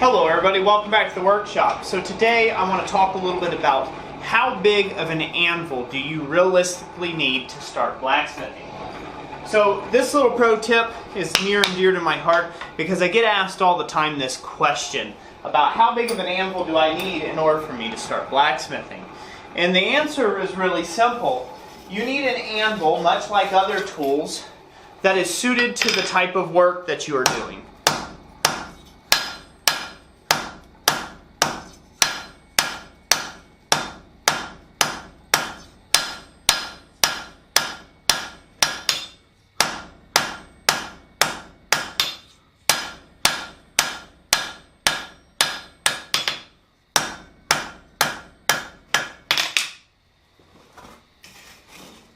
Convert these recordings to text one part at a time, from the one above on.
Hello everybody, welcome back to the workshop. So today I want to talk a little bit about how big of an anvil do you realistically need to start blacksmithing. So this little pro tip is near and dear to my heart because I get asked all the time this question about how big of an anvil do I need in order for me to start blacksmithing. And the answer is really simple. You need an anvil, much like other tools, that is suited to the type of work that you are doing.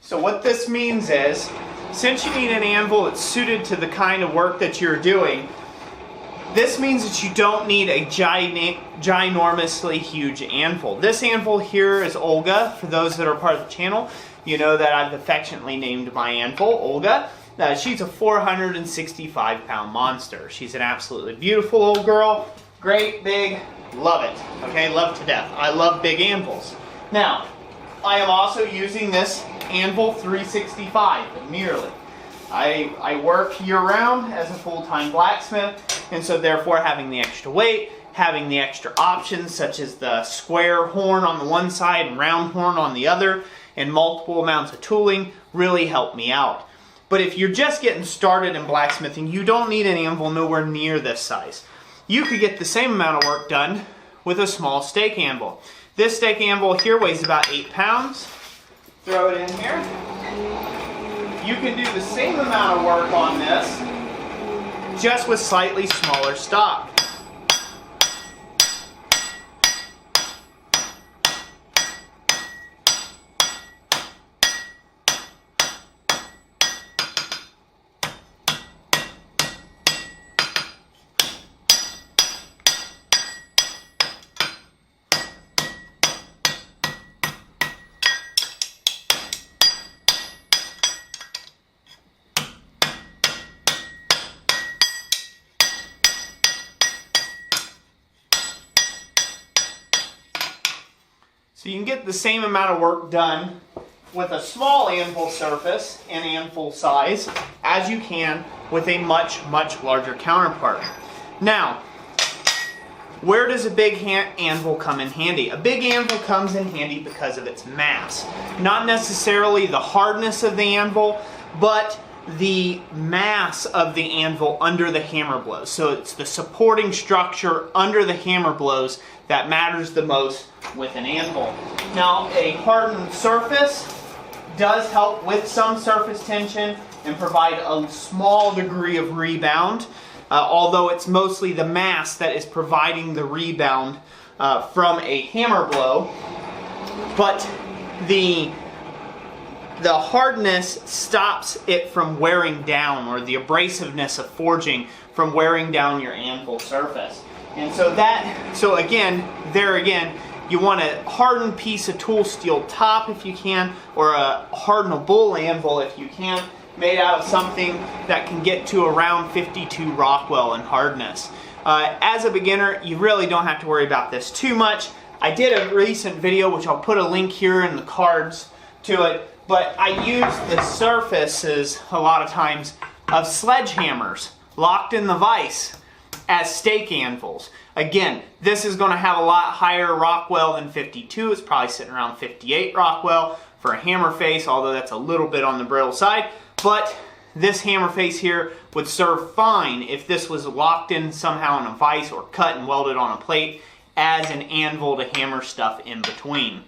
So what this means is, since you need an anvil that's suited to the kind of work that you're doing, this means that you don't need a ginormously huge anvil. This anvil here is Olga. For those that are part of the channel, you know that I've affectionately named my anvil Olga. She's a 465-pound monster. She's an absolutely beautiful old girl. Great, big, love it. Okay, love to death. I love big anvils. Now, I am also using this Anvil 365 merely. I work year-round as a full-time blacksmith, and so therefore having the extra weight, having the extra options such as the square horn on the one side and round horn on the other, and multiple amounts of tooling really help me out. But if you're just getting started in blacksmithing, you don't need an anvil nowhere near this size. You could get the same amount of work done with a small stake anvil. This stake anvil here weighs about 8 pounds. Throw it in here. You can do the same amount of work on this, just with slightly smaller stock. So you can get the same amount of work done with a small anvil surface and anvil size as you can with a much larger counterpart. Now, where does a big anvil come in handy? A big anvil comes in handy because of its mass. Not necessarily the hardness of the anvil, but the mass of the anvil under the hammer blows. So it's the supporting structure under the hammer blows that matters the most with an anvil. Now, a hardened surface does help with some surface tension and provide a small degree of rebound, although it's mostly the mass that is providing the rebound from a hammer blow. But the hardness stops it from wearing down, or the abrasiveness of forging from wearing down your anvil surface. And so again, you want a hardened piece of tool steel top if you can, or a hardenable anvil if you can, made out of something that can get to around 52 Rockwell in hardness. As a beginner, you really don't have to worry about this too much. I did a recent video, which I'll put a link here in the cards to it, but I use the surfaces a lot of times of sledgehammers locked in the vise as stake anvils. Again, this is going to have a lot higher Rockwell than 52. It's probably sitting around 58 Rockwell for a hammer face, although that's a little bit on the brittle side. But this hammer face here would serve fine if this was locked in somehow in a vise or cut and welded on a plate as an anvil to hammer stuff in between.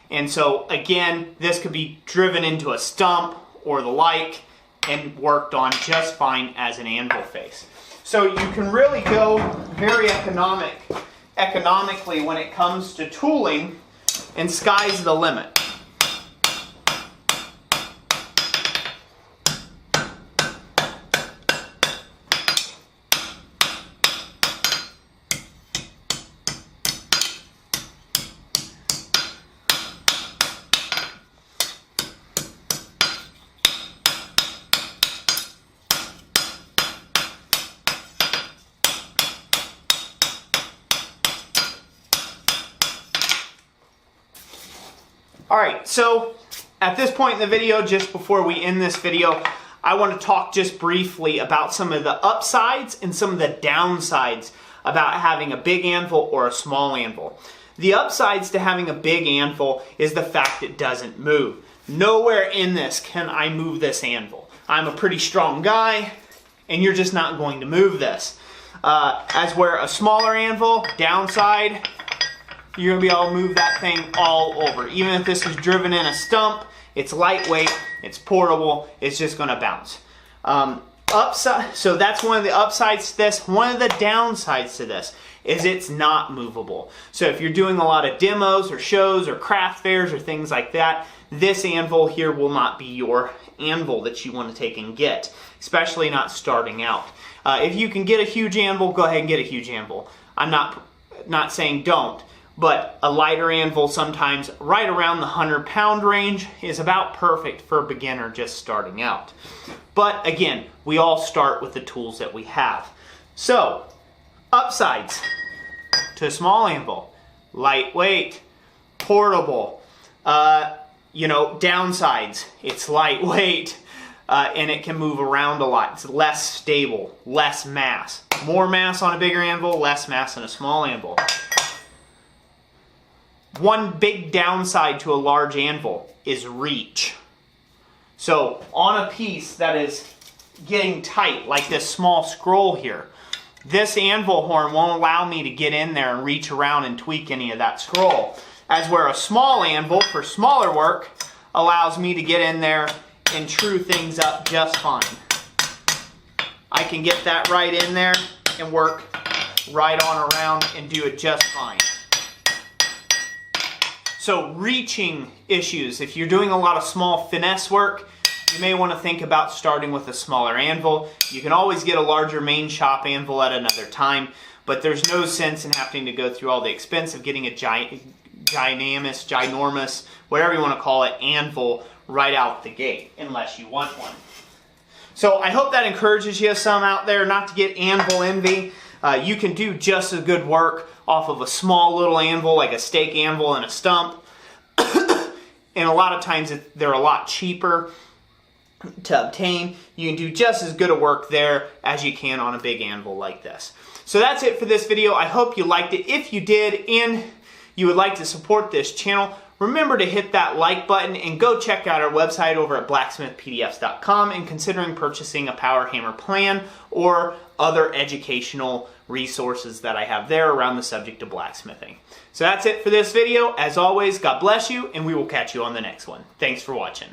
And so again, this could be driven into a stump or the like and worked on just fine as an anvil face. So you can really go very economically when it comes to tooling, and sky's the limit. Alright, so at this point in the video, just before we end this video, I want to talk just briefly about some of the upsides and some of the downsides about having a big anvil or a small anvil. The upsides to having a big anvil is the fact it doesn't move. Nowhere in this can I move this anvil. I'm a pretty strong guy, and you're just not going to move this. As where a smaller anvil, downside, you're going to be able to move that thing all over. Even if this is driven in a stump, it's lightweight, it's portable, it's just going to bounce. Upside, so that's one of the upsides to this. One of the downsides to this is it's not movable. So if you're doing a lot of demos or shows or craft fairs or things like that, this anvil here will not be your anvil that you want to take and get, especially not starting out. If you can get a huge anvil, go ahead and get a huge anvil. I'm not saying don't, but a lighter anvil sometimes right around the 100-pound range is about perfect for a beginner just starting out. But again, we all start with the tools that we have. So, upsides to a small anvil: lightweight, portable. Downsides: it's lightweight and it can move around a lot. It's less stable, less mass. More mass on a bigger anvil, less mass on a small anvil. One big downside to a large anvil is reach. So on a piece that is getting tight, like this small scroll here, this anvil horn won't allow me to get in there and reach around and tweak any of that scroll. As where a small anvil for smaller work allows me to get in there and true things up just fine. I can get that right in there and work right on around and do it just fine. So reaching issues, if you're doing a lot of small finesse work, you may want to think about starting with a smaller anvil. You can always get a larger main shop anvil at another time, but there's no sense in having to go through all the expense of getting a ginormous, whatever you want to call it, anvil right out the gate, unless you want one. So I hope that encourages you some out there not to get anvil envy. You can do just as good work off of a small little anvil, like a stake anvil and a stump. And a lot of times they're a lot cheaper to obtain. You can do just as good a work there as you can on a big anvil like this. So that's it for this video. I hope you liked it. If you did and you would like to support this channel, remember to hit that like button and go check out our website over at blacksmithpdfs.com and considering purchasing a power hammer plan or other educational resources that I have there around the subject of blacksmithing. So that's it for this video. As always, God bless you, and we will catch you on the next one. Thanks for watching.